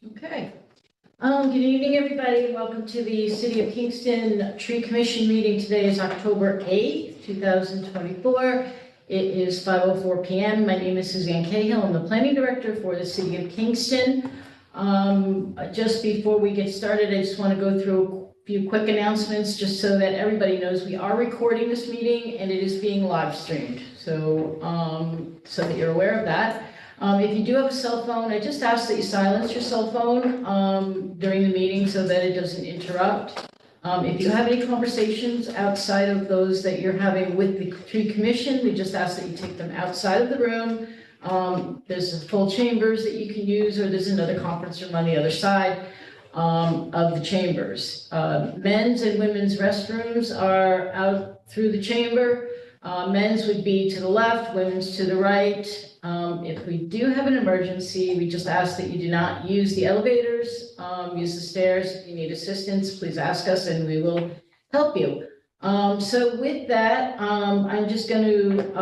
Okay. Good evening, everybody. Welcome to the City of Kingston Tree Commission meeting. Today is October 8th, 2024. It is 5:04 p.m. My name is Suzanne Cahill. I'm the Planning Director for the City of Kingston. Just before we get started, I just want to go through a few quick announcements just so that everybody knows we are recording this meeting and it is being live streamed. So that you're aware of that. If you do have a cell phone, I just ask that you silence your cell phone during the meeting so that it doesn't interrupt. If you have any conversations outside of those that you're having with the tree commission, we just ask that you take them outside of the room. There's full chambers that you can use, or there's another conference room on the other side of the chambers. Men's and women's restrooms are out through the chamber. Men's would be to the left, women's to the right. If we do have an emergency, we just ask that you do not use the elevators, use the stairs. If you need assistance, please ask us and we will help you. So with that, I'm just going to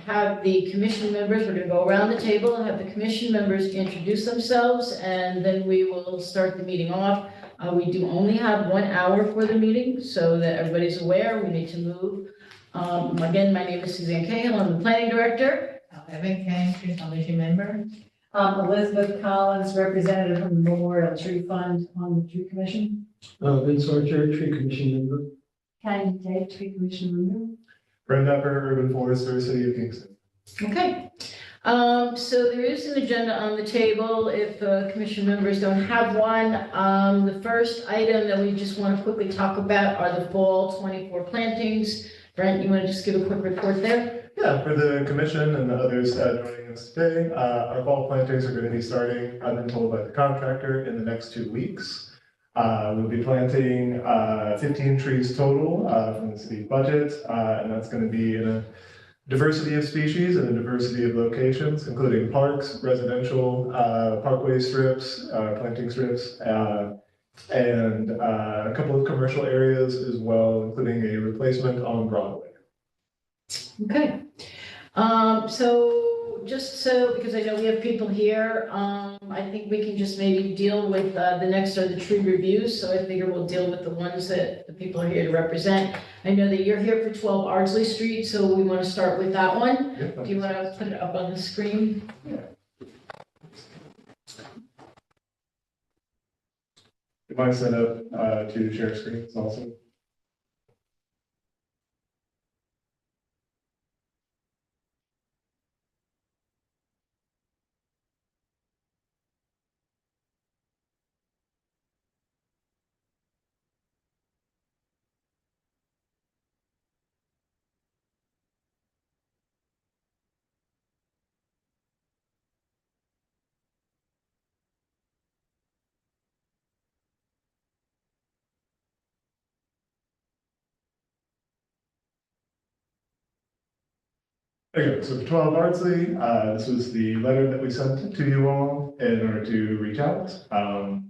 have the commission members, we're going to go around the table and have the commission members introduce themselves, and then we will start the meeting off. We do only have 1 hour for the meeting, so that everybody's aware. We need to move. Again, my name is Suzanne Cahill. I'm the Planning Director. Evan Kang, Tree Foundation member. Elizabeth Collins, representative from the Memorial Tree Fund on the Tree Commission. Vince Archer, Tree Commission member. Kenny Day, Tree Commission member. Brent Upper, Urban Forester, City of Kingston. Okay. So there is an agenda on the table if commission members don't have one. The first item that we just want to quickly talk about are the fall 24 plantings. Brent, you want to just give a quick report there? Yeah, for the commission and the others joining us today, our fall plantings are going to be starting, I've been told by the contractor, in the next 2 weeks. We'll be planting 15 trees total from the city budget, and that's going to be in a diversity of species and a diversity of locations, including parks, residential, parkway strips, planting strips, and a couple of commercial areas as well, including a replacement on Broadway. Okay. Because I know we have people here, I think we can just maybe deal with the next are the tree reviews. So I figure we'll deal with the ones that the people are here to represent. I know that you're here for 12 Ardsley Street, so we want to start with that one. Yep. Do you want to put it up on the screen? Yeah. You might set up to share screens also. Okay, so for 12 Ardsley, this was the letter that we sent to you all in order to reach out. Our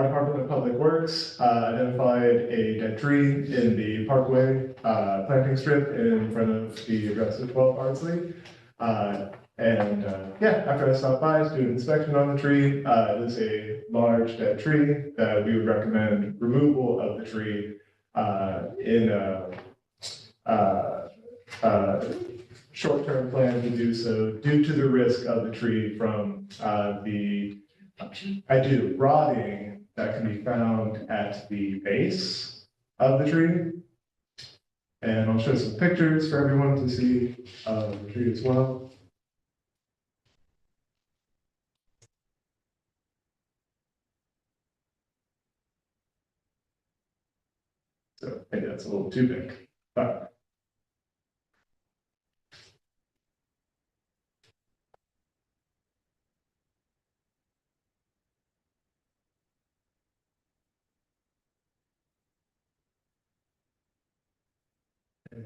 Department of Public Works identified a dead tree in the Parkway planting strip in front of the address of 12 Ardsley. After I stopped by to do an inspection on the tree, it is a large dead tree that we would recommend removal of the tree in short-term plan to do so due to the risk of the tree from rotting that can be found at the base of the tree. And I'll show some pictures for everyone to see the tree as well. So maybe that's a little too big, but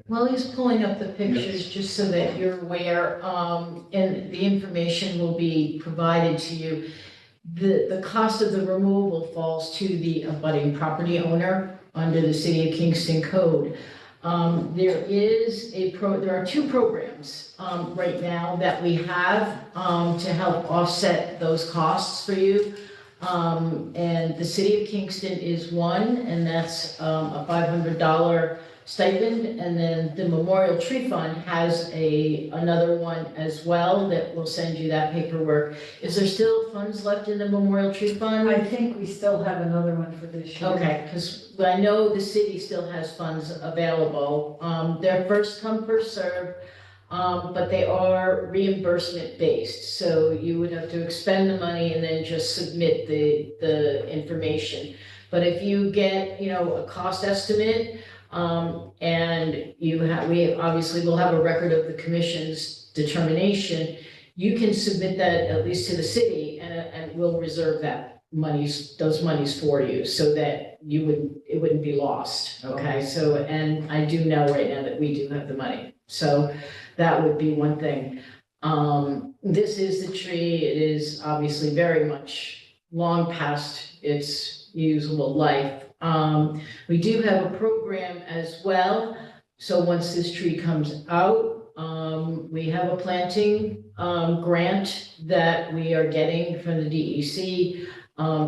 Well, he's pulling up the pictures just so that you're aware, and the information will be provided to you. The cost of the removal falls to the abutting property owner under the City of Kingston Code. There are 2 programs right now that we have to help offset those costs for you. And the city of Kingston is one, and that's a $500 stipend. And then the Memorial Tree Fund has another one as well that will send you that paperwork. Is there still funds left in the Memorial Tree Fund? I think we still have another one for this year. Okay, because I know the city still has funds available. They're first come, first served, but they are reimbursement based. So you would have to expend the money and then just submit the information. But if you get, a cost estimate, and we obviously will have a record of the commission's determination, you can submit that at least to the city and we'll reserve those monies for you so that it wouldn't be lost, okay? So, and I do know right now that we do have the money, so that would be one thing. This is the tree, it is obviously very much long past its usable life. We do have a program as well, so once this tree comes out, we have a planting grant that we are getting from the DEC.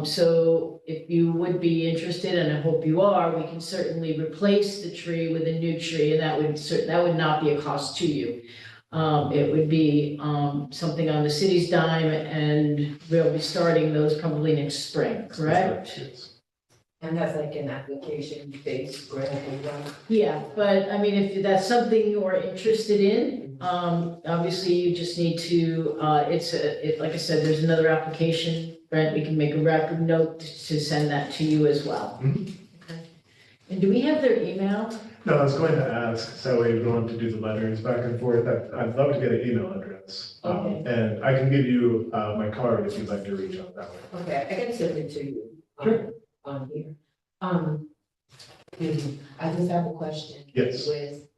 So if you would be interested, and I hope you are, we can certainly replace the tree with a new tree, and that would not be a cost to you. It would be something on the city's dime, and we'll be starting those probably next spring, correct? Yes. And that's like an application-based grant as well? Yeah, but I mean, if that's something you're interested in, obviously you just need to, like I said, there's another application, Brent, we can make a record note to send that to you as well. Mhm. Okay. And do we have their email? No, I was going to ask, so we don't have to do the letters back and forth. I'd love to get an email address. Okay. And I can give you my card if you'd like to reach out that way. Okay, I can send it to you. Sure. On here. Excuse me, I just have a question. Yes. With,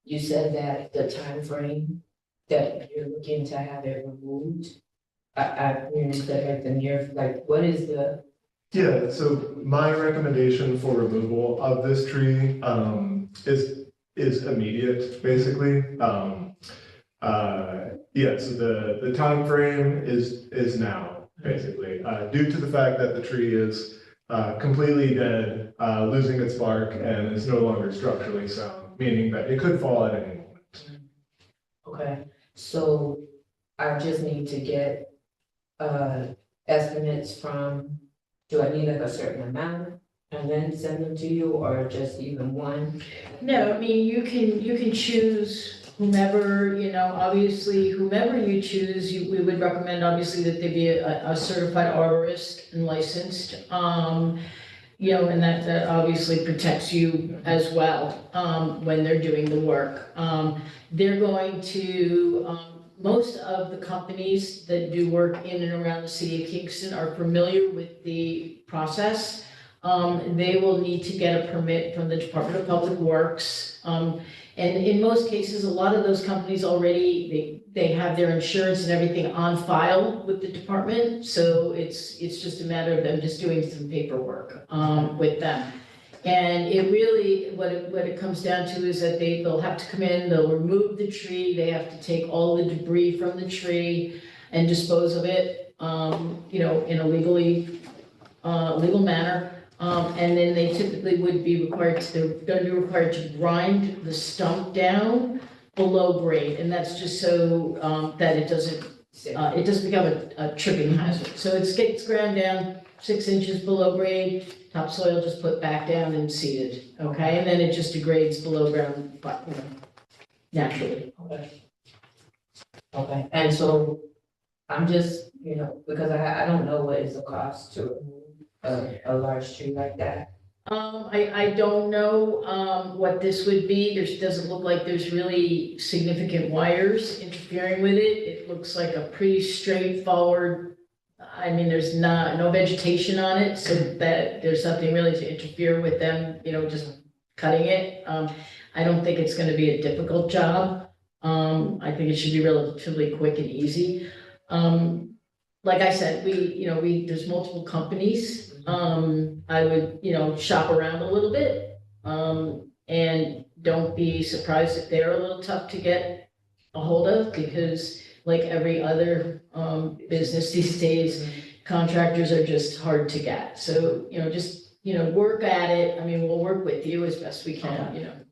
you said that the time frame that you're looking to have it removed. Said like the near, like, what is the, Yeah, so my recommendation for removal of this tree is immediate, basically. Yeah, so the time frame is now, basically, due to the fact that the tree is completely dead, losing its bark, and is no longer structurally sound, meaning that it could fall at any moment. okay, so I just need to get estimates from, do I need like a certain amount and then send them to you, or just even one? No, I mean, you can choose whomever, obviously, whomever you choose, we would recommend obviously that they be a certified arborist and licensed. And that obviously protects you as well, when they're doing the work. They're going to, most of the companies that do work in and around the city of Kingston are familiar with the process. They will need to get a permit from the Department of Public Works. And in most cases, a lot of those companies already, they have their insurance and everything on file with the department. So it's just a matter of them just doing some paperwork with them. And it really, what it comes down to is that they'll have to come in, they'll remove the tree, they have to take all the debris from the tree and dispose of it, in a legal manner. And then they typically would be they're gonna be required to grind the stump down below grade, and that's just so, that it doesn't become a tripping hazard. So it gets ground down 6 inches below grade, topsoil just put back down and seeded, okay? And then it just degrades below ground, naturally. Okay, and so I'm just, because I don't know what is the cost to remove a large tree like that. I don't know, what this would be. Doesn't look like there's really significant wires interfering with it. It looks like a pretty straightforward, there's no vegetation on it, so that there's nothing really to interfere with them, just cutting it. I don't think it's gonna be a difficult job. I think it should be relatively quick and easy. Like I said, there's multiple companies. I would, shop around a little bit, and don't be surprised if they're a little tough to get a hold of, because like every other, business these days, contractors are just hard to get. So, just, work at it. I mean, we'll work with you as best we can,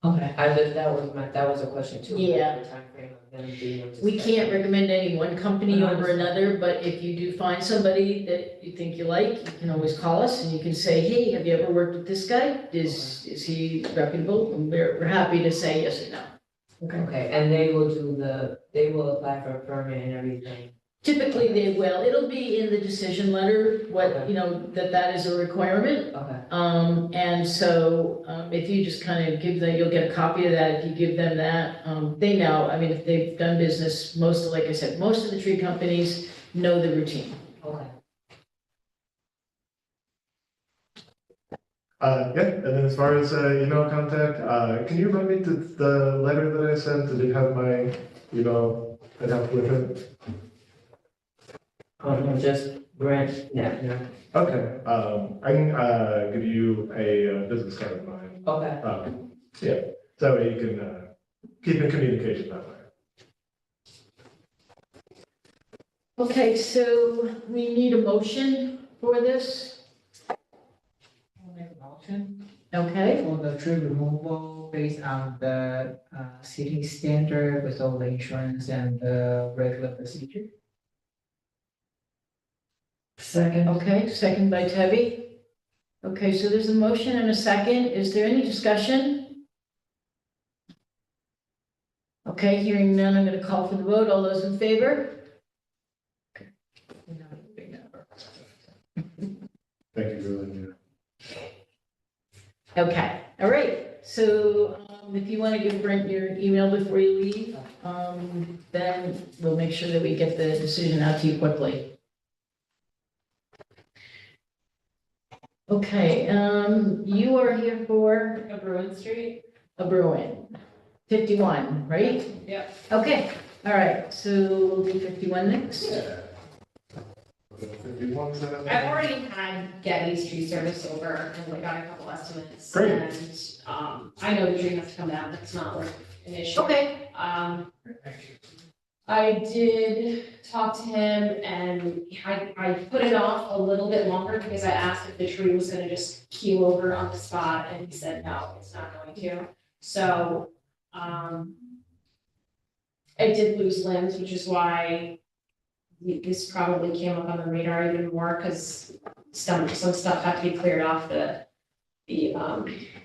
Okay. That was a question too. Yeah. The timeframe of them being able to We start. can't recommend any one company No, I over another, but if you do find somebody that you think you like, you can always call us and you can say, hey, have you ever worked with this guy? Is he reputable? And we're happy to say yes or no. Okay, and they will apply for a permit and everything. Typically, they will. It'll be in the decision letter, that is a requirement. Okay, And so, if you just kind of give them, you'll get a copy of that, if you give them that, they know, I mean, if they've done business, like I said, most of the tree companies know the routine. okay. Yeah, and then as far as email contact, can you remind me the letter that I sent, did it have my email attached with it? Just Brent, no, Okay, I can give you a business card of mine. okay. Yeah, so that way you can keep in communication that way. Okay, so we need a motion for this, I'll make a motion okay? for the tree removal based on the city standard with all the insurance and the regular procedure. Second. Okay, second by Tevy. Okay, so there's a motion and a second. Is there any discussion? Okay, hearing none, I'm gonna call for the vote. All those in favor? Okay. Thank you for letting me know. Okay, all right. So, if you want to give Brent your email before you leave, then we'll make sure that we get the decision out to you quickly. Okay, you are here for A Bruin Street? a Bruin, 51, right? Yep. Okay, all right, so we'll do 51 next. Yeah. I've already had Getty's tree service over and we got a couple estimates. Great. And, I know the tree has to come down, that's not like an issue. Okay, I did talk to him and I put it off a little bit longer because I asked if the tree was gonna just keel over on the spot and he said, no, it's not going to. So, I did lose limbs, which is why this probably came up on the radar even more, because some stuff had to be cleared off the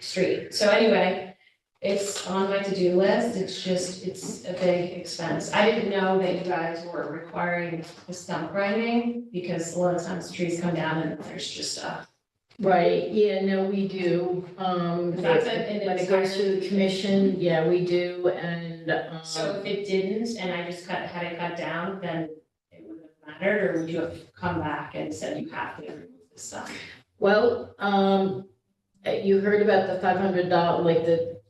street. So anyway, it's on my to-do list, it's a big expense. I didn't know that you guys were requiring the stump grinding, because a lot of times trees come down and there's just right, yeah, no, we do. That's an When it goes through the commission, yeah, we do, and, so if it didn't, and I just had it cut down, then it wouldn't have mattered, or would you have come back and said you have to remove this stuff? well, you heard about the $500, like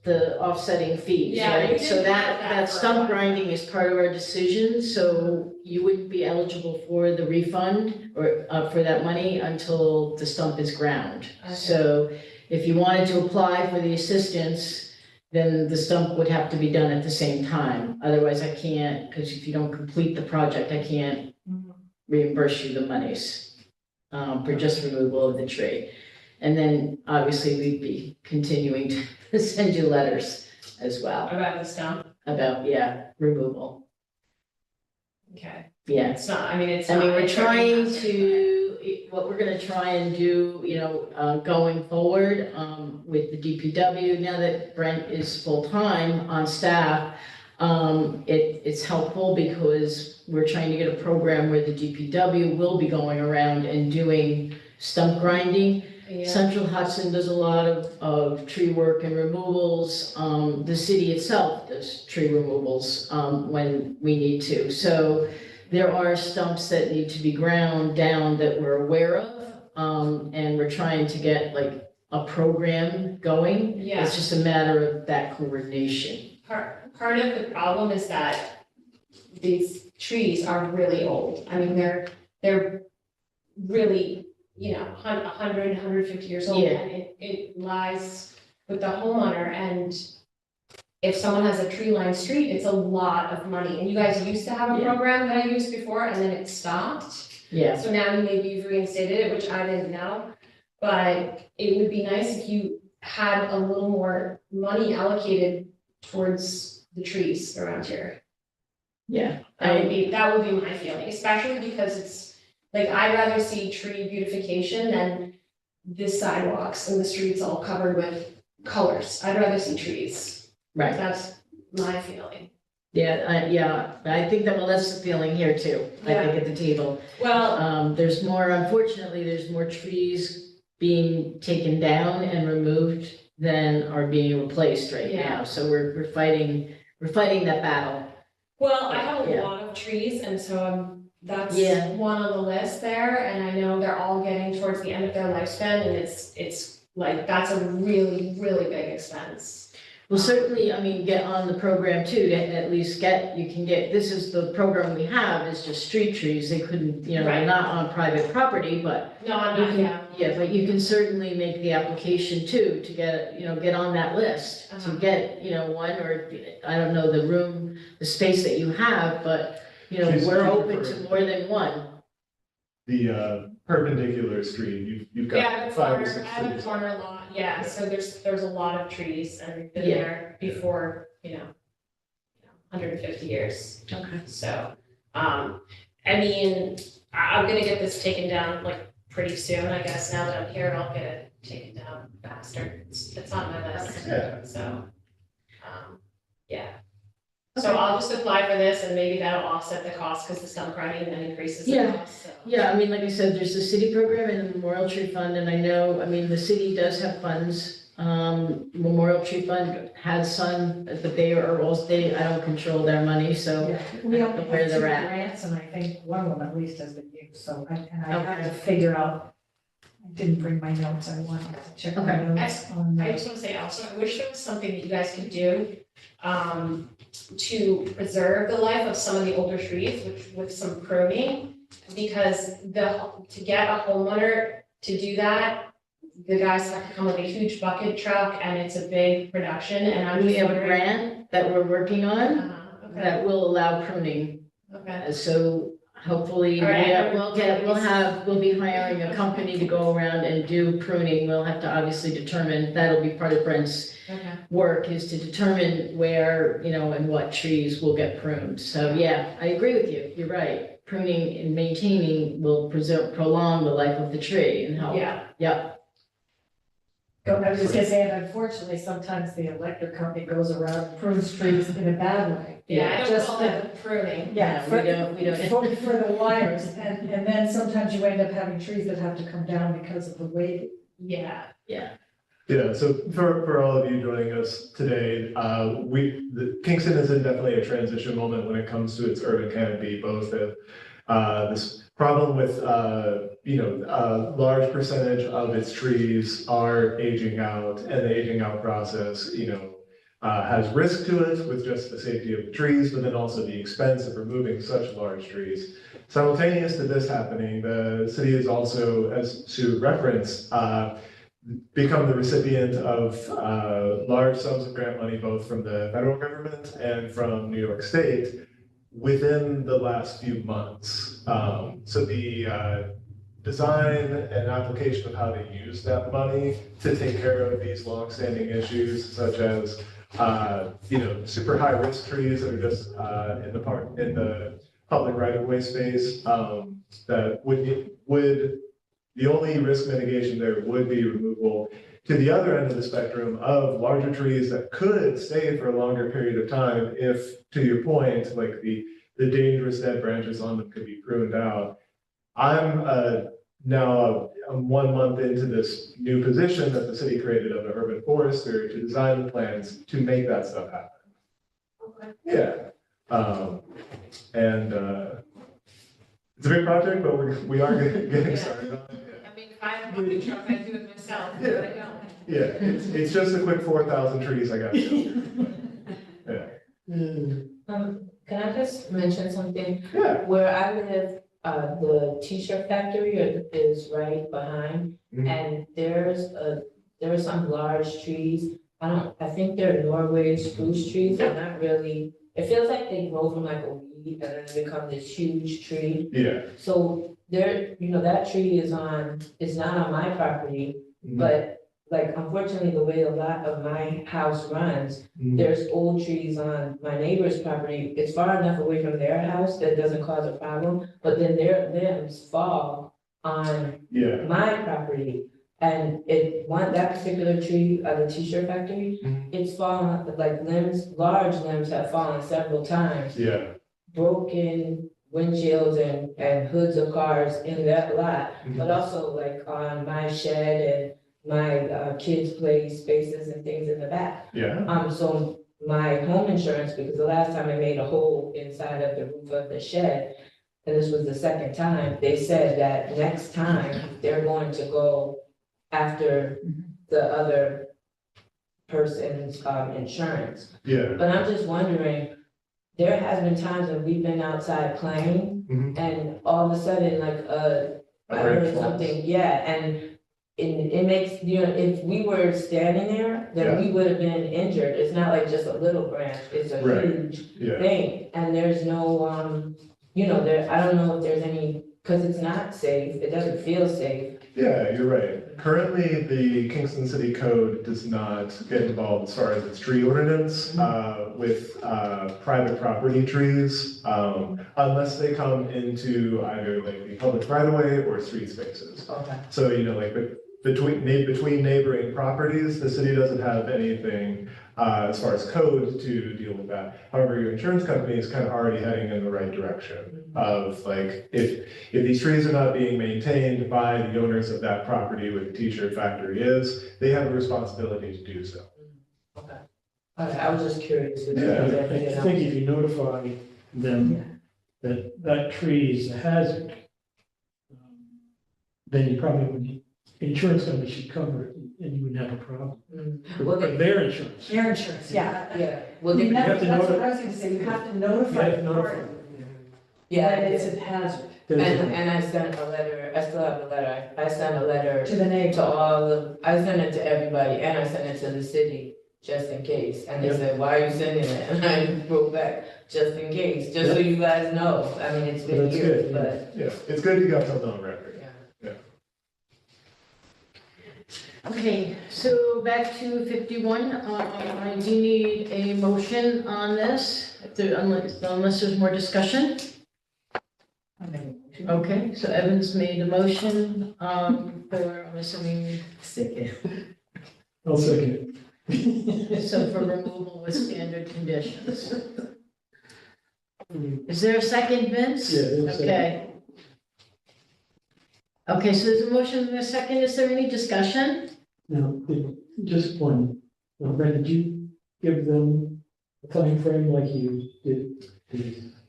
the offsetting fees, Yeah, right? we So didn't have that that for a stump while. grinding is part of our decision, so you wouldn't be eligible for the refund or for that money until the stump is ground. Okay. So if you wanted to apply for the assistance, then the stump would have to be done at the same time. Otherwise, I can't, because if you don't complete the project, I can't reimburse you the monies for just removal of the tree. And then obviously we'd be continuing to send you letters as well About the stump, about, removal. okay, Yeah. it's not, I mean, it's I not. mean, we're it's trying already to, what we're gonna try and do, going forward, with the DPW, now that Brent is full-time on staff, it's helpful because we're trying to get a program where the DPW will be going around and doing stump grinding. Yeah. Central Hudson does a lot of tree work and removals. The city itself does tree removals, when we need to. So there are stumps that need to be ground down that we're aware of. And we're trying to get like a program going. Yeah. It's just a matter of that coordination. Part of the problem is that these trees are really old. I mean, they're really, 100, 150 years old. Yeah. And it lies with the homeowner, and if someone has a tree-lined street, it's a lot of money. And you guys used to have a Yeah. program that I used before, and then it stopped. Yeah, So now maybe you've reinstated it, which I didn't know. But it would be nice if you had a little more money allocated towards the trees around here. yeah. That would be my feeling, especially because it's, like, I'd rather see tree beautification than the sidewalks and the streets all covered with colors. I'd rather see trees. Right. That's my feeling. Yeah, I think that, well, that's the feeling here too, I think at the table. Well, There's more, unfortunately, there's more trees being taken down and removed than are being replaced right Yeah. now. So we're fighting that battle. I have a Yeah. lot of trees, and so that's Yeah. one on the list there, and I know they're all getting towards the end of their lifespan, and it's like, that's a really, really big expense. Well, certainly, I mean, get on the program too, to at least this is the program we have, is just street trees. They couldn't, they're Right. not on private property, but No, I'm you not, can, yeah. yeah, but you can certainly make the application too, to get on that list. To Uh-huh. get, one, or, I don't know, the space that you have, but, She's we're looking open for- to more than one. The perpendicular street, you've Yeah, I got have a 5 or corner, 6 I have a trees. corner lot, yeah, so there's a lot of trees, and we've been Yeah. there before, 150 years. Okay. So, I mean, I'm gonna get this taken down like pretty soon, I guess, now that I'm here, I'll get it taken down faster. It's on my list, Yeah. so, yeah. So I'll just apply for this and maybe that'll offset the cost, because the stump grinding then increases the Yeah. cost, so. Yeah, I mean, like I said, there's the city program and the Memorial Tree Fund, and I know, I mean, the city does have funds. Memorial Tree Fund has some, but they are also, I don't control their money, so. Yeah, we don't have know where they're two at. grants, and I think one of them at least has been used, so I have Okay. to figure out. I didn't bring my notes, I wanted to check my Okay. notes on I that. just wanna say also, I wish there was something that you guys could do, to preserve the life of some of the older trees with some pruning. Because to get a homeowner to do that, the guys have to come with a huge bucket truck, and it's a big production, and I'm We just have a wondering. grant that we're working on Okay, that will allow pruning. okay, So hopefully, All right, we'll be hiring a company to go around and do pruning. We'll have to obviously determine, that'll be part of Brent's okay. work, is to determine where, and what trees will get pruned. So, yeah, I agree with you. You're right. Pruning and maintaining will prolong the life of the tree and help. Yeah, Yep. I was just gonna say, and unfortunately, sometimes the electric company goes around and prunes trees in a bad way. yeah, I don't Just call the- that pruning. Yeah, We don't. for the wires, and then sometimes you end up having trees that have to come down because of the weight. Yeah, Yeah, so for all of you joining us today, Kingston is in definitely a transition moment when it comes to its urban canopy, both of this problem with, a large percentage of its trees are aging out, and the aging out process, has risk to it with just the safety of the trees, but then also the expense of removing such large trees. Simultaneous to this happening, the city is also, as Sue referenced, become the recipient of large sums of grant money, both from the federal government and from New York State within the last few months. So the design and application of how to use that money to take care of these longstanding issues, such as super high risk trees that are just in the public right of way space, that would the only risk mitigation there would be removal to the other end of the spectrum of larger trees that could stay for a longer period of time if, to your point, like the dangerous dead branches on them could be pruned out. I'm now 1 month into this new position that the city created of an urban forester to design the plans to make that stuff happen. okay. Yeah. It's a big project, but we are getting Yeah. started on it. I mean, if I have a bucket truck, I'd do it myself, but I don't. Yeah, it's just a quick 4,000 trees I got. Yeah. Can I just mention something? Yeah. Where I live, the t-shirt factory is right behind, Mhm. and there are some large trees. I think they're Norway spruce trees, they're not really, it feels like they grow from like a weed and then they become this huge tree. Yeah. So there, you know, that tree is not on my property, but like unfortunately, the way a lot of my house runs, Mhm. there's old trees on my neighbor's property. It's far enough away from their house that doesn't cause a problem, but then their limbs fall on Yeah. my property. And that particular tree, the t-shirt factory, Mhm. it's fallen, like limbs, large limbs have fallen several times. Yeah. Broken windshields and hoods of cars in that lot, Mhm. but also like on my shed and my kids' play spaces and things in the back. Yeah. So my home insurance, because the last time I made a hole inside of the roof of the shed, and this was the second time, they said that next time they're going to go after the other person's insurance. Yeah. But I'm just wondering, there has been times when we've been outside playing Mhm. and all of a sudden like A I heard branch falls. something, yeah, and it makes, you know, if we were standing there, then we would have been injured. It's not like just a little branch, it's a Right. huge Yeah. thing. And there's no, you know, I don't know if there's any, because it's not safe, it doesn't feel safe. Yeah, you're right. Currently, the Kingston City Code does not get involved as far as its tree ordinance with private property trees, unless they come into either like the public right of way or street spaces. Okay. So, you know, like between neighboring properties, the city doesn't have anything as far as code to deal with that. However, your insurance company is kind of already heading in the right direction of like, if these trees are not being maintained by the owners of that property where the t-shirt factory is, they have a responsibility to do so. Okay. I was just curious. Yeah, I think if you notify them that tree is a hazard, then you probably would, insurance company should cover it and you wouldn't have a problem. Well, Or their insurance. Their insurance, yeah. Yeah, well, You they, have- to That's what notify- I was gonna say, you have to You notify have to the notify. party yeah, that it's a hazard and I sent a letter, I still have a letter, I sent a letter to the to neighbor. all of, I sent it to everybody, and I sent it to the city, just in case, and they Yep. said, why are you sending it? And I wrote back, just in case, just so you guys know, I mean, it's been That's years, good, but, Yeah, it's good you got something on record. yeah. Okay, so back to 51, I do need a motion on this, unless there's more discussion. Okay, so Evans made a motion for, I'm assuming, I'll second it. so for removal with standard conditions. Is there a second, Vince? Yeah, there's a second. Okay. Okay, so there's a motion and a second, is there any discussion? Now, just one, Brent, did you give them a time frame like you did?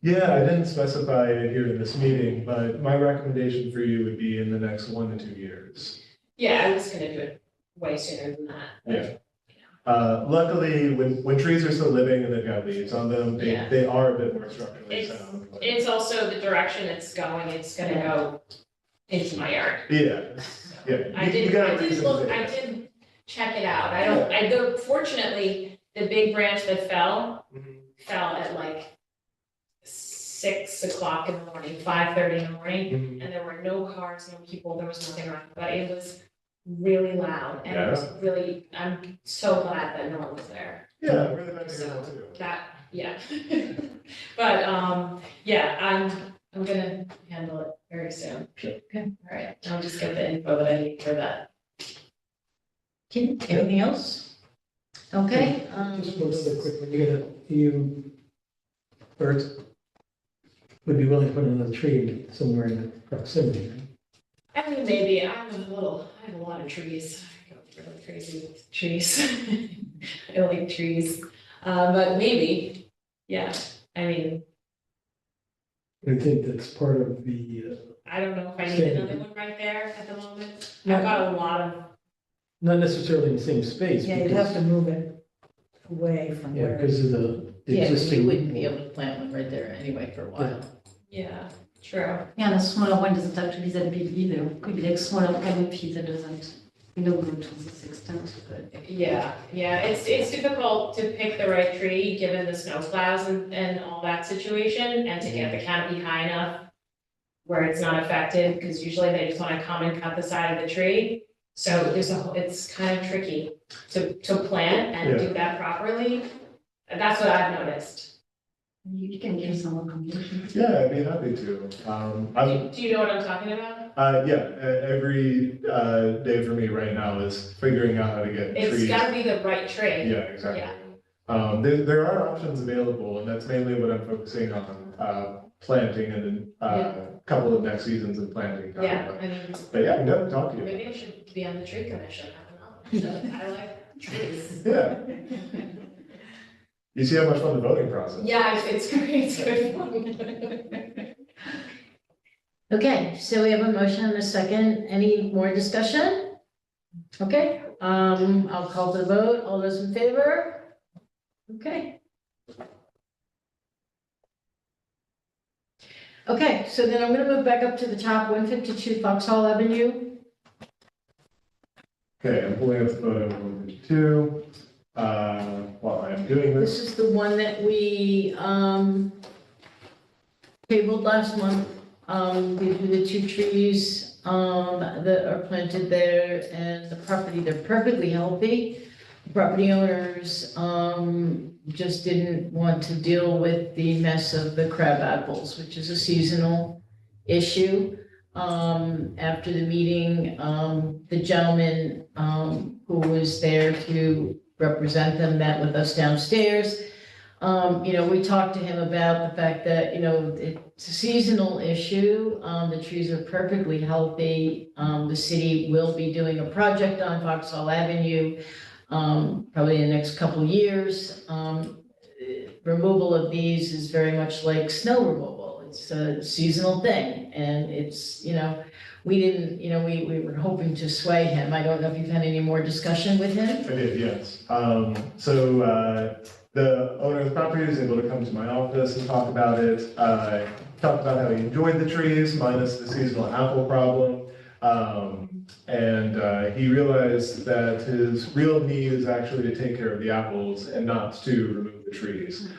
Yeah, I didn't specify it here in this meeting, but my recommendation for you would be in the next 1 to 2 years. Yeah, I was gonna do it way sooner than that. Luckily, when trees are still living and they've got leaves on them, Yeah. they are a bit more structurally It's- sound. but- It's also the direction it's going, it's gonna go into my yard. Yeah, yeah. I you did, got I did reasons look, there. I did check it out, fortunately, the big branch that fell Mhm, at like 6 o'clock in the morning, 5:30 in the morning, mhm. and there were no cars, no people, there was nothing around, but it was really loud, and it was really, I'm so glad that no one was there. Yeah, I'm really glad to hear that too. That, yeah. But, yeah, I'm gonna handle it very soon. Okay. All right, I'll just get the info that I need for that. Okay, anything else? Okay, Just one other quick one, you birds would be willing to put another tree somewhere in the proximity, right? I mean, maybe, I have a lot of trees, I go really crazy with trees. I like trees, but maybe, yeah, I mean, I think that's part of the, I don't know if I need Same. another one right there at the moment. I've got a lot of, not necessarily in the same space. Yeah, you'd because- have to move it away from Yeah, where. because of the yeah, existing. you wouldn't be able to plant one right there anyway for a while. yeah, true. Yeah, the smaller one doesn't have to be that big either. Could be like smaller canopy that doesn't, go to this extent, but. Yeah, it's difficult to pick the right tree, given the snow plows and all that situation, and to get the canopy high enough where it's not affected, because usually they just wanna come and cut the side of the tree. So it's kind of tricky to plant and do that properly. And that's what I've noticed. You can give some recommendations. Yeah, I'd be happy to. Do you know what I'm talking about? Every day for me right now is figuring out how to get It's trees. gotta be the right tree. Yeah, exactly. Yeah. There are options available, and that's mainly what I'm focusing on, planting and then a couple of next seasons of planting. Yeah, I mean, But yeah, I can definitely talk to you. maybe I should be on the tree commission, I don't know. I like trees. Yeah. You see how much fun the voting process? Yeah, it's great, it's good fun. Okay, so we have a motion and a second. Any more discussion? Okay, I'll call the vote. All those in favor? Okay. Okay, so then I'm gonna move back up to the top, 152 Foxhall Avenue. Okay, I'm pulling up the photo of 152. While I'm doing This this, is the one that we, tabled last month. These were the two trees, that are planted there, and the property, they're perfectly healthy. Property owners, just didn't want to deal with the mess of the crab apples, which is a seasonal issue. After the meeting, the gentleman, who was there to represent them met with us downstairs. We talked to him about the fact that, it's a seasonal issue. The trees are perfectly healthy. The city will be doing a project on Foxhall Avenue, probably in the next couple of years. Removal of these is very much like snow removal. It's a seasonal thing, and it's, we didn't, we were hoping to sway him. I don't know if you've had any more discussion with him? I did, yes. The owner of the property was able to come to my office and talk about it. Talked about how he enjoyed the trees minus the seasonal apple problem. He realized that his real need is actually to take care of the apples and not to remove the trees.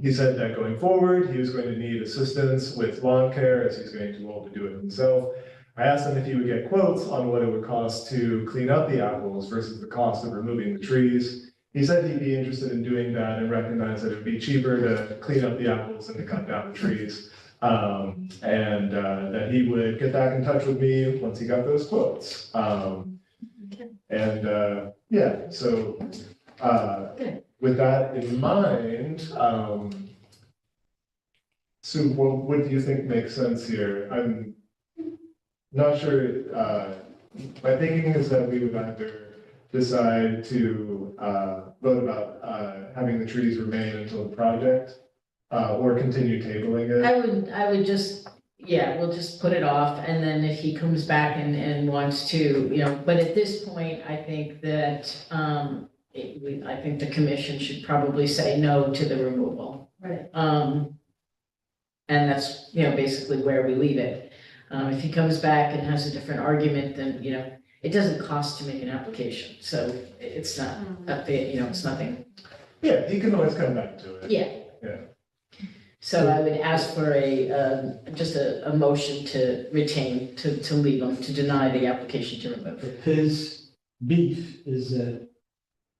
He said that going forward, he was going to need assistance with lawn care as he's getting too old to do it himself. I asked him if he would get quotes on what it would cost to clean up the apples versus the cost of removing the trees. He said he'd be interested in doing that and recognized that it would be cheaper to clean up the apples than to cut down the trees. That he would get back in touch with me once he got those quotes. With that in mind, Sue, what do you think makes sense here? I'm not sure, my thinking is that we would either decide to vote about having the trees remain until the project, or continue tabling it. I would just, we'll just put it off, and then if he comes back and wants to, but at this point, I think that, I think the commission should probably say no to the removal. Right. And that's, basically where we leave it. If he comes back and has a different argument, then, it doesn't cost to make an application, so it's not, it's nothing. Yeah, he can always come back to it. Yeah. Yeah. So I would ask for just a motion to retain, to leave them, to deny the application to remove. His beef is that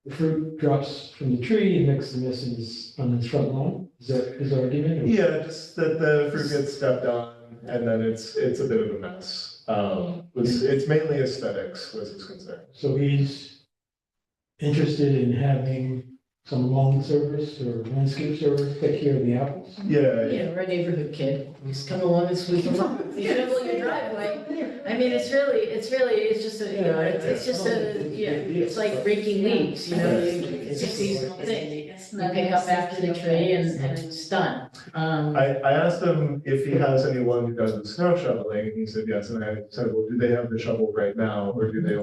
the fruit drops from the tree and makes the messes on his front lawn. Is that his argument? or- Yeah, just that the fruit gets stepped on and then it's a bit of a mess. It's mainly aesthetics was his concern. So he's interested in having some lawn service or landscape service take care of the apples? Yeah, Yeah, we're a neighborhood kid, just come along and sweep them up, you shovel your driveway. I mean, it's just it's like raking leaves, it's a seasonal thing. You pick up after the tree and it's done. I asked him if he has anyone who does the snow shoveling, and he said yes, and I said, well, do they have the shovel right now, or do they,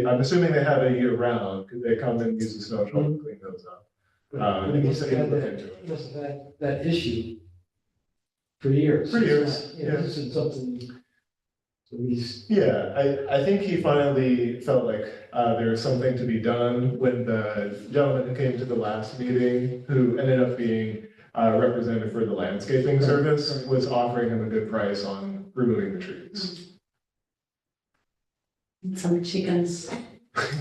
I'm assuming they have it year round, could they come and use the snow shovel to clean those up? But He he must said have he'd had look that, into it. he must have had that issue for years. For years, Yeah, this is something, so he's, Yeah, I think he finally felt like there was something to be done when the gentleman who came to the last meeting, who ended up being representative for the landscaping service was offering him a good price on removing the trees. Some chickens.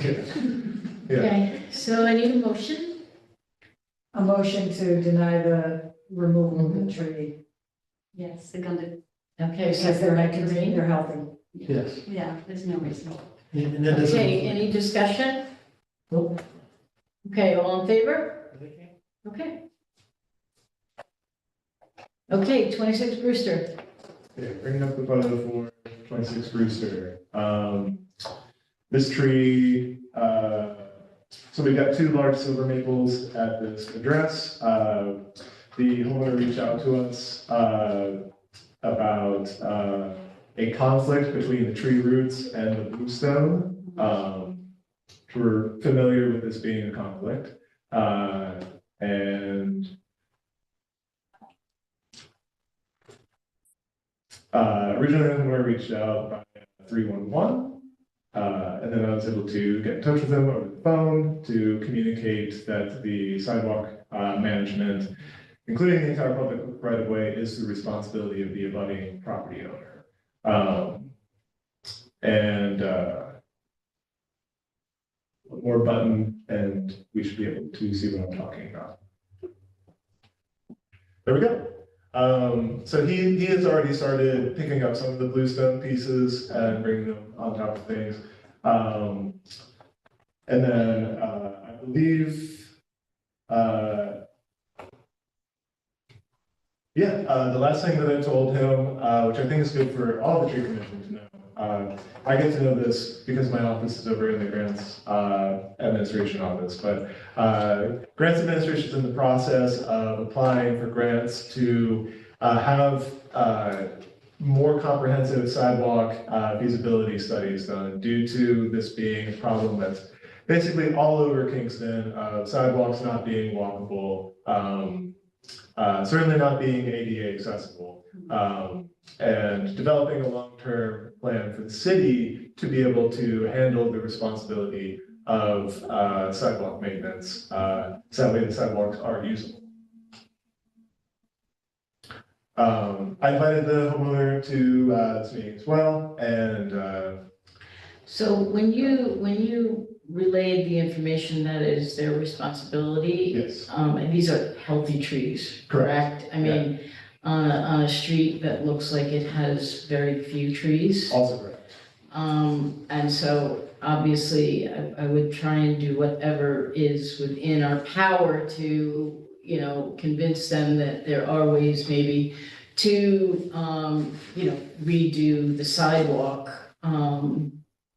Yeah. Yeah. Okay, so I need a motion. A motion to deny the removal of the tree, Yes, seconded. Okay, because second they're by not considered, Corinne. they're healthy. Yes. Yeah, there's no reason. And then this. Okay, any discussion? Nope. Okay, all in favor? Okay. Okay, 26 Brewster. Okay, bringing up the photo for 26 Brewster. This tree, so we've got 2 large silver maples at this address. The homeowner reached out to us about a conflict between the tree roots and the bluestone. We're familiar with this being a conflict. And originally, the homeowner reached out by 311. And then I was able to get in touch with them over the phone to communicate that the sidewalk management, including the entire public right of way, is the responsibility of the abutting property owner. One more button, and we should be able to see what I'm talking about. There we go. So he has already started picking up some of the bluestone pieces and bringing them on top of things. And then I believe, the last thing that I told him, which I think is good for all the tree commission to know, I get to know this because my office is over in the grants administration office, but grants administration is in the process of applying for grants to have more comprehensive sidewalk feasibility studies done due to this being a problem that's basically all over Kingston, sidewalks not being walkable, certainly not being ADA accessible, and developing a long-term plan for the city to be able to handle the responsibility of sidewalk maintenance, so that way the sidewalks are usable. I invited the homeowner to this meeting as well, and So when you relayed the information that is their responsibility, yes, and these are healthy trees, Correct. correct? I mean, on a street that looks like it has very few trees. also correct. And so obviously I would try and do whatever is within our power to, you know, convince them that there are ways maybe to, you know, redo the sidewalk.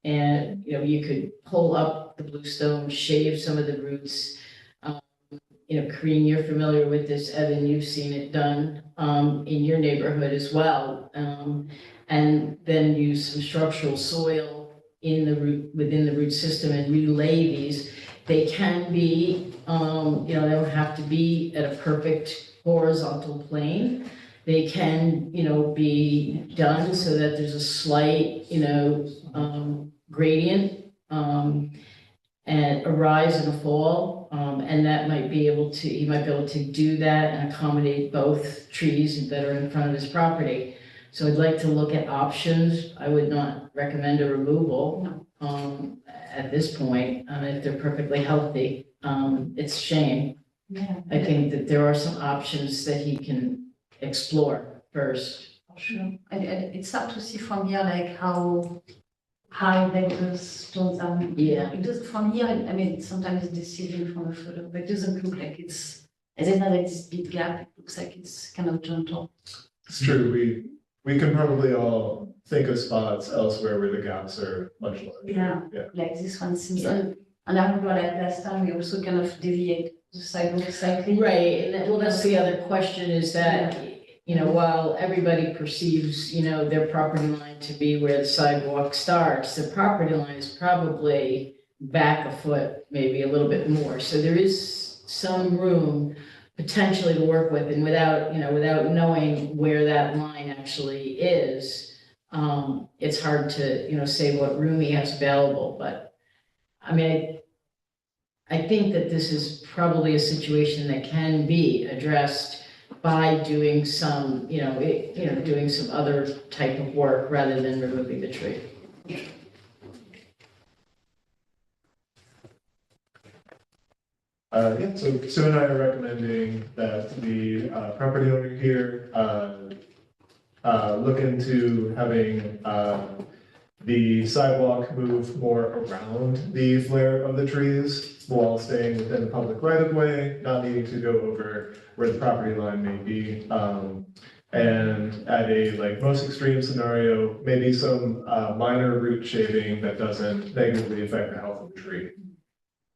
And, you know, you could pull up the bluestone, shave some of the roots. You know, Corinne, you're familiar with this, Evan, you've seen it done, in your neighborhood as well. And then use some structural soil in the root, within the root system and relay these. They can be, you know, they don't have to be at a perfect horizontal plane. They can, you know, be done so that there's a slight, you know, gradient, and a rise and a fall. And that might be able to, he might be able to do that and accommodate both trees that are in front of his property. So I'd like to look at options. I would not recommend a removal, at this point, if they're perfectly healthy. It's a shame. Yeah. I think that there are some options that he can explore first. For sure. And it's hard to see from here, like how high like the stones are. Yeah. It does from here, I mean, sometimes it's deceiving from a photo, but it doesn't look like it's, as it's not like this big gap, it looks like it's kind of gentle. It's true, we can probably all think of spots elsewhere where the gaps are much larger. Yeah. Yeah. Like this one seems, Yeah. and I remember like last time, we also kind of deviate the sidewalk slightly. Right, and well, that's the other question is that, you know, while everybody perceives, you know, their property line to be where the sidewalk starts, the property line is probably back a foot, maybe a little bit more. So there is some room potentially to work with, and without, you know, without knowing where that line actually is, it's hard to, you know, say what room he has available, but I mean, I think that this is probably a situation that can be addressed by doing some, doing some other type of work rather than removing the tree. Yeah, so Sue and I are recommending that the property owner here look into having the sidewalk move more around the flare of the trees while staying within the public right of way, not needing to go over where the property line may be. And at a like most extreme scenario, maybe some minor root shading that doesn't negatively affect the health of the tree.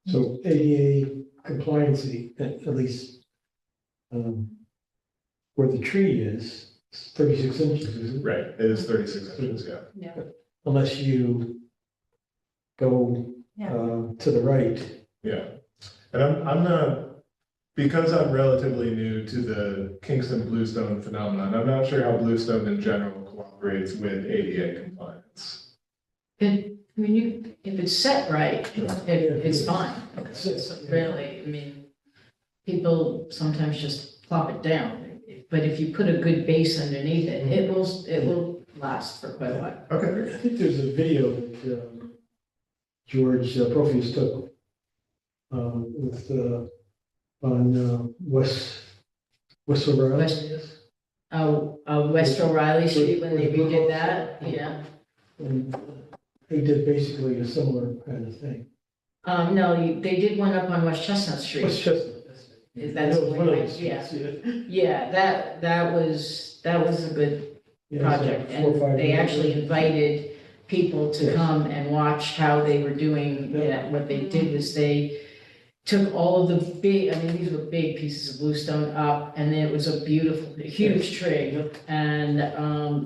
So ADA compliancy, at least, where the tree is, 36 inches, isn't it? Right, it is 36 inches, yeah. Unless you go, to the right. Yeah, and I'm not, because I'm relatively new to the Kingston bluestone phenomenon, I'm not sure how bluestone in general cooperates with ADA compliance. I mean, if it's set right, it's fine. Really, I mean, people sometimes just plop it down. But if you put a good base underneath it, it will last for quite a while. Okay. I think there's a video that George Profius took on West O'Reilly. West O'Reilly Street, when they redid that, yeah. And he did basically a similar kind of thing. No, they did one up on West Chestnut Street. West Chestnut. That's That was one of those yeah. streets, Yeah, that was a good yeah. project, Yeah, 4 or 5 and they years. actually invited people to Yes. come and watch how they were doing. Yeah. What they did was they took all of the big, I mean, these were big pieces of bluestone up, and it was a beautiful, huge tree. And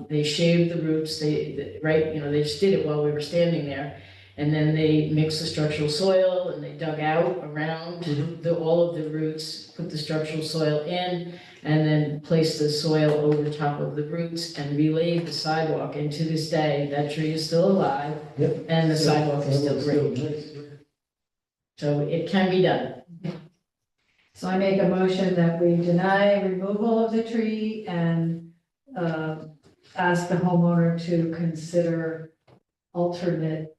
they shaved the roots, they just did it while we were standing there. And then they mixed the structural soil and they dug out around all of the roots, put the structural soil in, and then placed the soil over top of the roots and relayed the sidewalk. And to this day, that tree is still alive. Yep. And the sidewalk is still great. nice. So it can be done. So I make a motion that we deny removal of the tree and ask the homeowner to consider alternate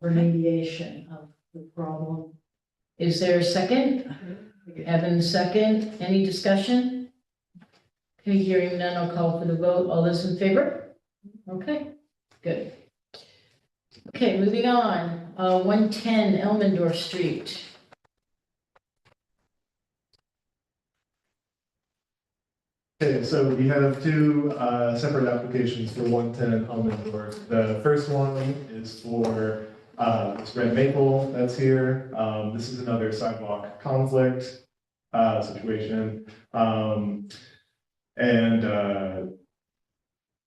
remediation of the problem. Is there a second? Evan, second. Any discussion? Okay, hearing none, I'll call for the vote. All those in favor? Okay, good. Okay, moving on. 110 Elmendorf Street. Okay, so we have two separate applications for 110 Elmendorf. The first one is for this red maple that's here. This is another sidewalk conflict situation.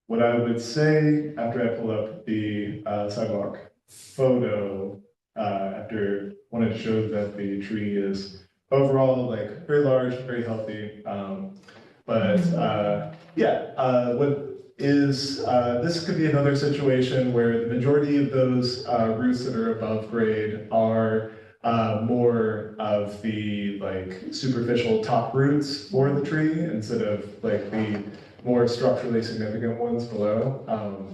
What I would say after I pull up the sidewalk photo, after wanted to show that the tree is overall like very large, very healthy. This could be another situation where the majority of those roots that are above grade are more of the like superficial top roots for the tree instead of like the more structurally significant ones below.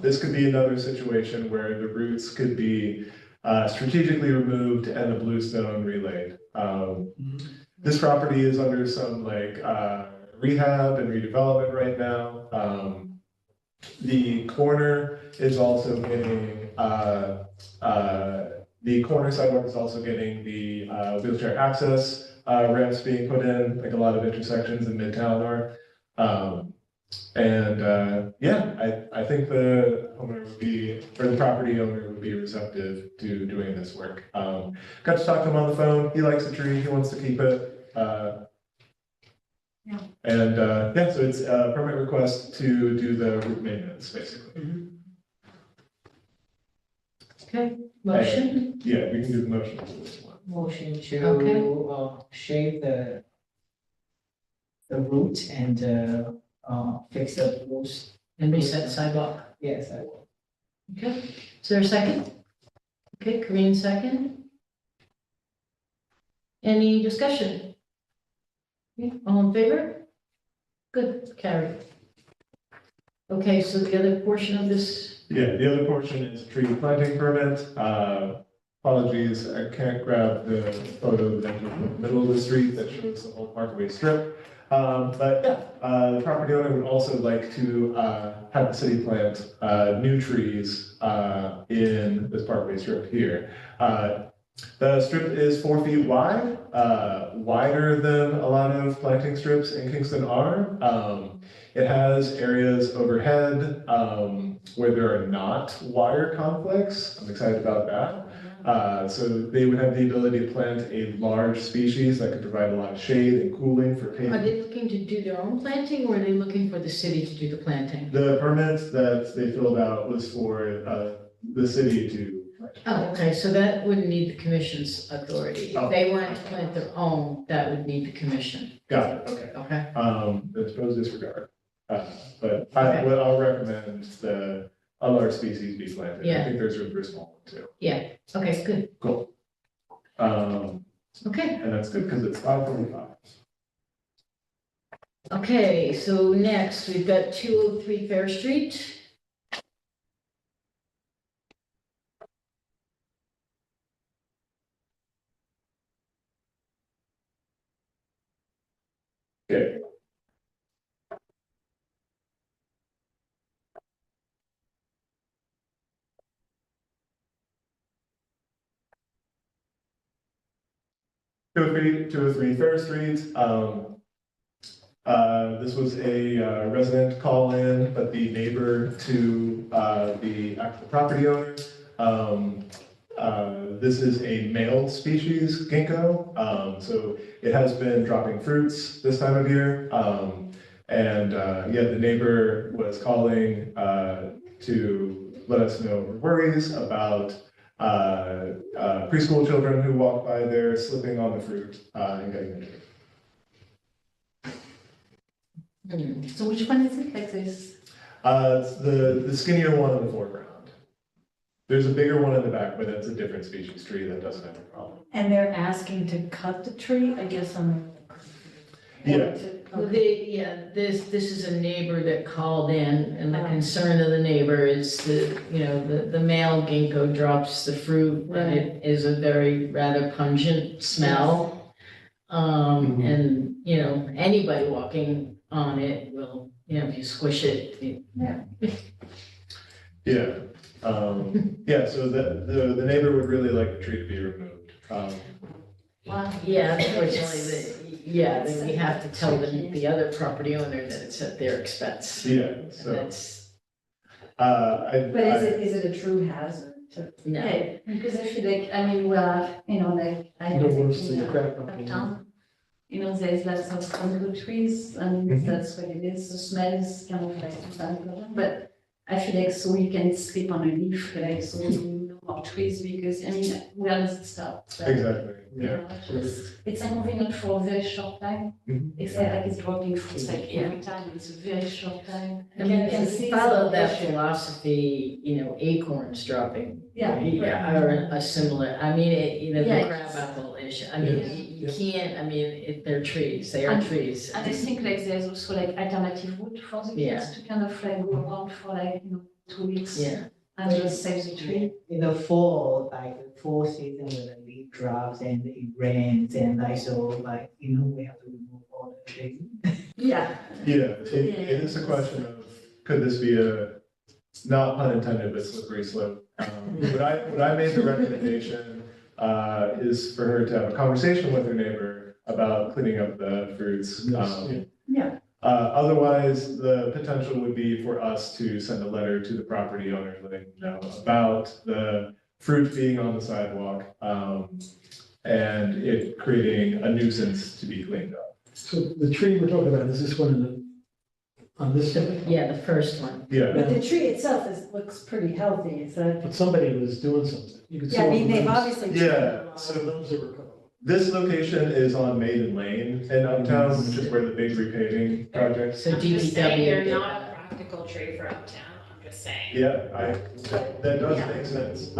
This could be another situation where the roots could be strategically removed and the bluestone relayed. This property is under some like rehab and redevelopment right now. The corner is also getting, the corner sidewalk is also getting the wheelchair access ramps being put in, like a lot of intersections in Midtown are. I think the homeowner would be, or the property owner would be receptive to doing this work. Got to talk to him on the phone. He likes the tree. He wants to keep it. So it's a permit request to do the root maintenance, basically. Okay, motion? Yeah, we can do the motion for this one. Motion to Okay. shave the root and fix the roots. And reset sidewalk. Yes, I will. Okay, is there a second? Okay, Corinne second. Any discussion? All in favor? Good, carried. Okay, so the other portion of this, Yeah, the other portion is tree planting permit. Apologies, I can't grab the photo that in the middle of the street that shows the whole Parkway strip. But yeah, the property owner would also like to have the city plant new trees in this Parkway strip here. The strip is 4 feet wide, wider than a lot of planting strips in Kingston are. It has areas overhead where there are not wire conflicts. I'm excited about that. So they would have the ability to plant a large species that could provide a lot of shade and cooling for are pavement. they looking to do their own planting or are they looking for the city to do the planting? The permit that they filled out was for the city to plant. Oh, okay, so that wouldn't need the commission's authority. Oh. If they wanted to plant their own, that would need the commission, Got it, okay. okay? I suppose disregard. But Okay. I'll recommend a large species be planted. I Yeah. think there's room for a small one too. Okay, good, Cool. okay. And that's good because it's 5:45. Okay, so next, we've got 203 Fair Street. Okay. Two oh three Fair Street. This was a resident call in, but the neighbor to the actual property owner. This is a male species ginkgo, so it has been dropping fruits this time of year. The neighbor was calling to let us know her worries about preschool children who walk by there slipping on the fruit and getting injured. So which one is it, like this? It's the skinnier one in the foreground. There's a bigger one in the back, but that's a different species tree that doesn't have a problem. And they're asking to cut the tree, I guess I'm. Yeah. Well, this is a neighbor that called in, and the Oh. concern of the neighbor is the male ginkgo drops the fruit, and it is a very rather pungent smell. Mhm. And, anybody walking on it will, if you squish it, Yeah, so the neighbor would really like the tree to be removed. yeah, unfortunately, then we have to tell the other property owner that it's at their expense. Yeah, And so, that's, But is it a true hazard? no, Yeah, because I feel like, I mean, well, like, I No don't worse think than in the crap pumpkin. uptown, there's lots of congo trees, and Mhm. that's what it is, the smell is kind of like unpleasant, but I feel like so you can sleep on a leaf, like, so no more trees, because, I mean, where does it stop? Like, exactly, you yeah. know, it's moving on for a very short time, Mhm. it's like it's dropping fruits like every time, it's a very short time. I mean, You can if see you follow some that pressure. philosophy, acorns dropping. Yeah. Are a similar, I mean, the Yeah. crabapple issue, I mean, Yes, you yes. can't, I mean, they're trees, they are And- trees. And I think like there's also like alternative route for the Yeah. kids to kind of like go around for like, 2 weeks. Yeah. And just save the tree. In the fall, like the fall season when the leaf drops and it rains and like so like, we have to remove all the trees. Yeah. Yeah, it is a question of, could this be not pun intended, but slippery slope? What I made the recommendation is for her to have a conversation with her neighbor about cleaning up the fruits. Yes, yeah. Otherwise, the potential would be for us to send a letter to the property owner letting them know about the fruit being on the sidewalk, and it creating a nuisance to be cleaned up. So the tree we're talking about, is this one on this side? Yeah, the first one. Yeah, But the tree itself looks pretty healthy, is that? But somebody was doing something. You could see Yeah, I all mean, the they've limbs. obviously. Yeah, All the limbs that were cut. this location is on Maiden Lane in Uptown, which is where the big repaving project. So I'm just saying, DPW. you're did not a that. practical tree for uptown, I'm just saying. Yeah, that does make sense.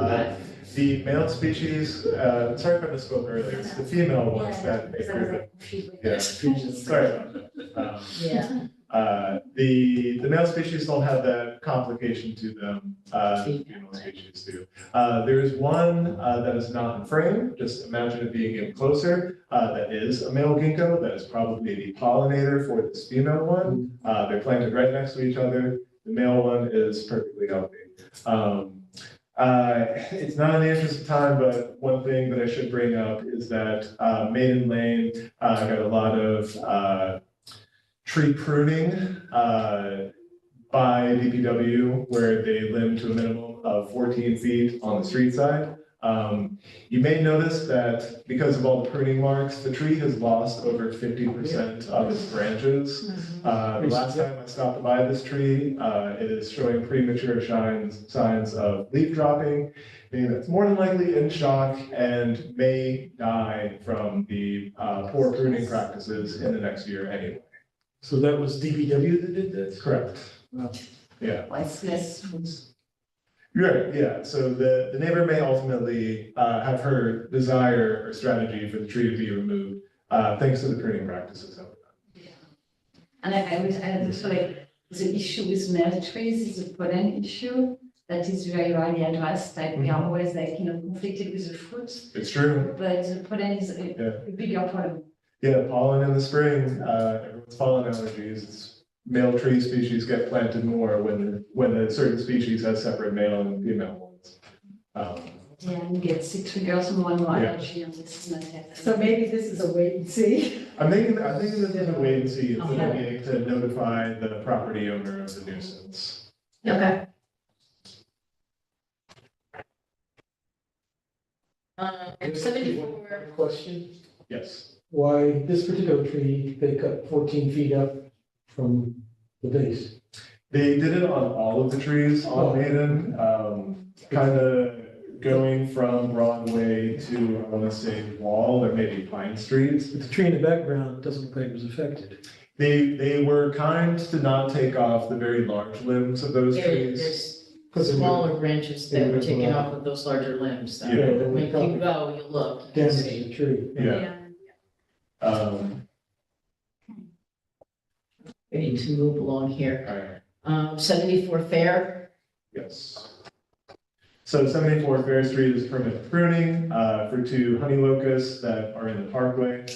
The male species, sorry if I misspoke earlier, it's the female ones that make her, yeah, sorry about that. Yeah. The male species don't have that complication to them, the female species do. There is one, that is not in frame, just imagine it being in closer, that is a male ginkgo, that is probably the pollinator for this female one. They're planted right next to each other, the male one is perfectly healthy. It's not in the interest of time, but one thing that I should bring up is that, Maiden Lane, got a lot of, tree pruning by DPW where they limb to a minimum of 14 feet on the street side. You may notice that because of all the pruning marks, the tree has lost over 50% of its branches. The last time I stopped by this tree, it is showing premature signs of leaf dropping, meaning that it's more than likely in shock and may die from the poor pruning practices in the next year anyway. So that was DPW that did this? Correct. Wow. Yeah, What's this? right, yeah, so the neighbor may ultimately have her desire or strategy for the tree to be removed, thanks to the pruning practices of it. And I would add also like the issue with male trees is a pollen issue that is very rarely addressed. Like we are always like, conflicted with the fruit, It's true, but the pollen is a bigger problem. yeah, pollen in the spring, everyone's pollen allergies, it's male tree species get planted more when a certain species has separate male and female ones. Yeah, and you get 6 triggers and one more Yeah. allergy, and this is not it. So maybe this is a wait and see. I think this is a wait and see, instead of needing to notify the property owner of the nuisance. Okay. And 74, Question, Yes. why this particular tree, they cut 14 feet up from the base? They did it on all of the trees on Maiden, kind of going from Broadway to, I want to say, Wall or maybe Pine Street. But the tree in the background doesn't look like it was affected. They were kind to not take off the very large limbs of those trees. there's smaller branches that were taken off of those larger limbs. So Yeah. when you go, you look, you can Damage see. the tree. Yeah. We need to move along here. All right. 74 Fair, Yes. So 74 Fair Street is permit pruning for 2 honey locusts that are in the parkway.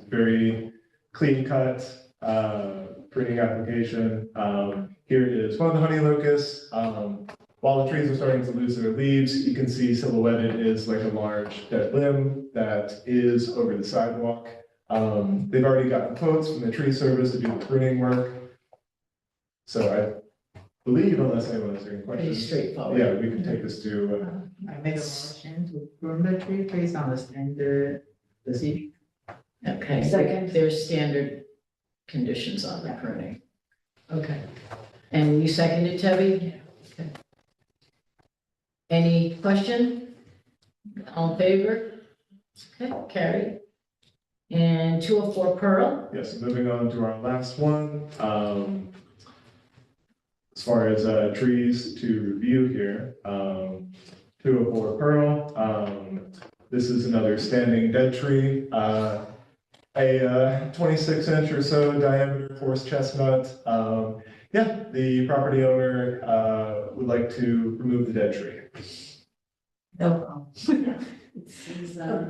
Very clean cut pruning application. Here is one of the honey locusts. While the trees are starting to lose their leaves, you can see silhouetted is like a large dead limb that is over the sidewalk. They've already gotten quotes from the tree service to do the pruning work. So I believe, unless anyone has any pretty questions, straightforward. yeah, we can take this to, I make a motion to prune the tree based on the standard procedure. Okay, Second. there's standard conditions on the pruning. Okay. And you seconded, Tebby? Okay. Any question? All in favor? Okay, carried. And 204 Pearl, yes, moving on to our last one. As far as trees to review here, 204 Pearl. This is another standing dead tree. A 26-inch or so diameter forest chestnut. Yeah, the property owner would like to remove the dead tree. No problem.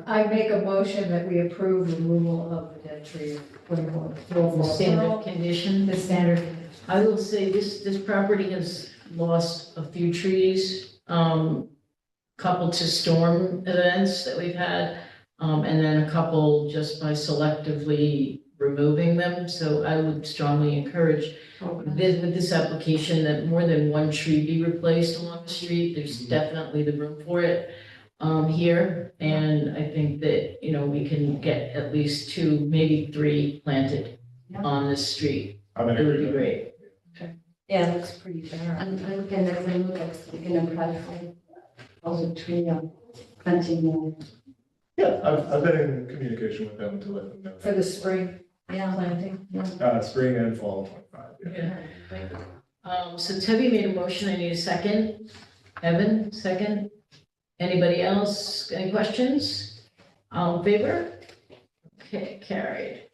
I make a motion that we approve removal of the dead tree, the standard condition. the standard. I will say this property has lost a few trees, couple to storm events that we've had, and then a couple just by selectively removing them. So I would strongly encourage with this application that more than one tree be replaced along the street. There's definitely the room for it here. And I think that, we can get at least 2, maybe 3 planted on this street. I'm in It would be agreement. great. Yeah, it looks pretty fair. And we can let them look at, we can apply for the tree planting more. Yeah, I've been in communication with them to let them know. For the spring Yeah. planting. Spring and fall 25, yeah. So Tebby made a motion, I need a second. Evan, second. Anybody else, any questions? All in favor? Okay, carried.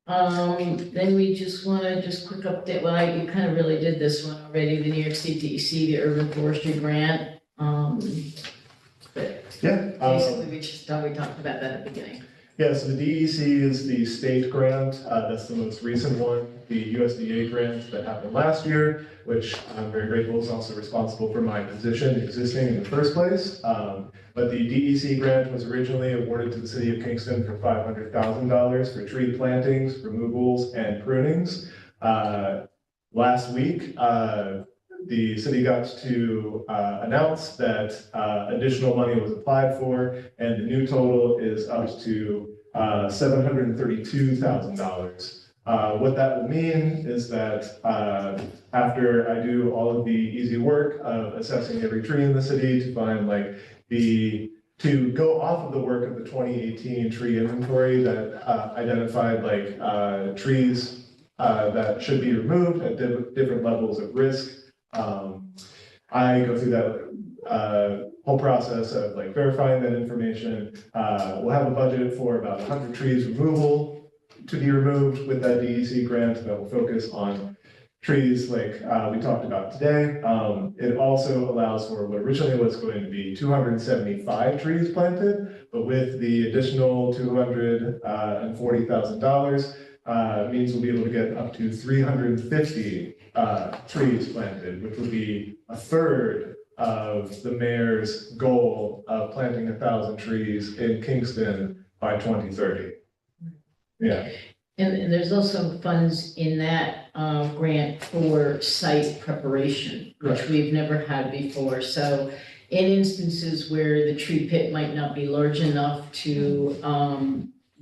Then we just want to just quick update, well, you kind of really did this one already, the New York State DEC, the urban forestry grant. But Yeah. basically, we talked about that at the beginning. Yeah, so the DEC is the state grant, that's the most recent one. The USDA grant that happened last year, which I'm very grateful is also responsible for my position existing in the first place. But the DEC grant was originally awarded to the city of Kingston for $500,000 for tree plantings, removals, and prunings. Last week, the city got to announce that additional money was applied for, and the new total is up to $732,000. What that will mean is that after I do all of the easy work of assessing every tree in the city to find to go off of the work of the 2018 tree inventory that identified trees that should be removed at different levels of risk. I go through that whole process of verifying that information. We'll have a budget for about 100 trees removal to be removed with that DEC grant that will focus on trees like we talked about today. It also allows for what originally was going to be 275 trees planted, but with the additional $240,000, means we'll be able to get up to 350 trees planted, which would be a third of the mayor's goal of planting 1,000 trees in Kingston by 2030. Yeah. And there's also funds in that grant for site preparation, which Correct. we've never had before. So in instances where the tree pit might not be large enough to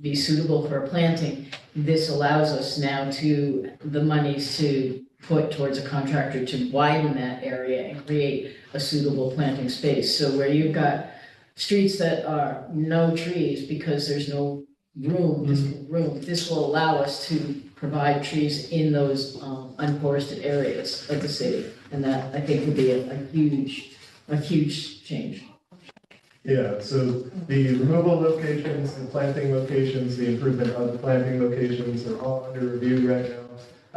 be suitable for planting, this allows us now the monies to put towards a contractor to widen that area and create a suitable planting space. So where you've got streets that are no trees because there's no room, this will allow us to provide trees in those unforested areas of the city. And that, I think, would be a huge change. Yeah, so the removal locations, the planting locations, the improvement of the planting locations are all under review right now.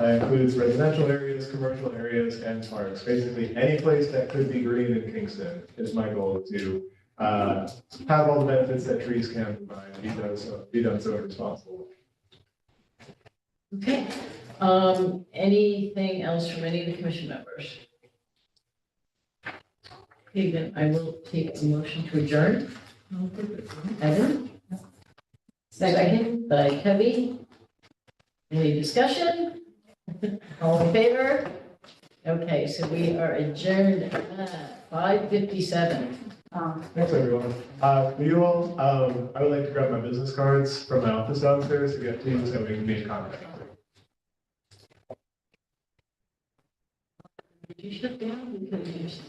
Includes residential areas, commercial areas, and parks. Basically, any place that could be green in Kingston is my goal to have all the benefits that trees can provide, and be done so responsibly. Okay. Anything else from any of the commission members? Okay, then I will take a motion to adjourn. Evan? Second by Kevin. Any discussion? All in favor? Okay, so we are adjourned at 5:57. Thanks, everyone. For you all, I would like to grab my business cards from my office downstairs to get to you so we can be in contact. Did you shut down because you're still?